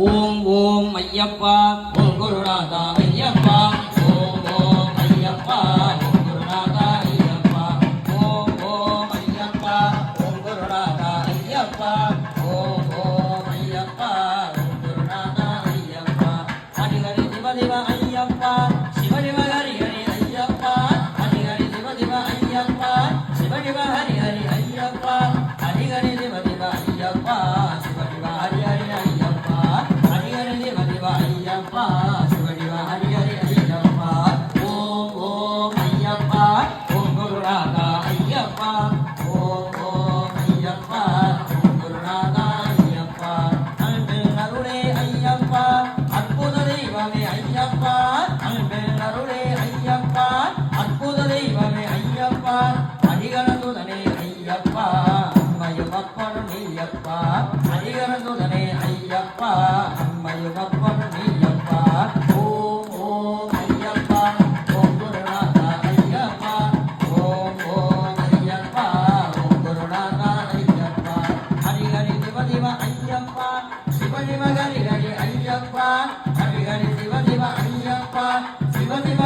ஓம் ஓம் ஐயப்பா ஓம் குருநாதா ஐயப்பா ஓம் ஓம் ஐயப்பா ஓம் குருநாதா ஐயப்பா ஓம் ஓம் ஐயப்பா ஓம் குருநாதா ஐயப்பா ஓம் ஓம் ஐயப்பா ஓம் குருநாதா ஐயப்பா ஹரி ஹரி சிவ சிவ ஐயப்பா சிவ சிவ ஹரி ஹரி ஐயப்பா ஹரி ஹரி சிவ சிவ ஐயப்பா சிவ சிவ ஹரி ஹரி ஐயப்பா ஹரி ஹரி சிவ சிவ ஐயப்பா சிவ சிவ ஹரி ஹரி ஐயப்பா ஹரி ஹரி சிவ சிவ ஐயப்பா சிவ சிவ ஹரி ஹரி ஐயப்பா ஓம் ஓம் ஐயப்பா ஓம் குருநாதா ஐயப்பா ஓம் ஓம் ஐயப்பா ஓம் குருநாதா ஐயப்பா அன்பில் அருளே ஐயப்பா அற்புத தெய்வமே ஐயப்பா அன்பில் அருளே ஐயப்பா அற்புத தெய்வமே ஐயப்பா ஹரிகரசுதனே ஐயப்பா அம்மையுமப்பனும் நீயப்பா ஹரிகரசுதனே ஐயப்பா அம்மையுமப்பனும் நீயப்பா ஓம் ஓம் ஐயப்பா ஓம் குருநாதா ஐயப்பா ஓம் ஓம் ஐயப்பா ஓம் குருநாதா ஐயப்பா ஹரி ஹரி சிவ சிவ ஐயப்பா சிவ சிவ ஹரி ஹரி ஐயப்பா ஹரி ஹரி சிவ சிவ ஐயப்பா சிவ சிவ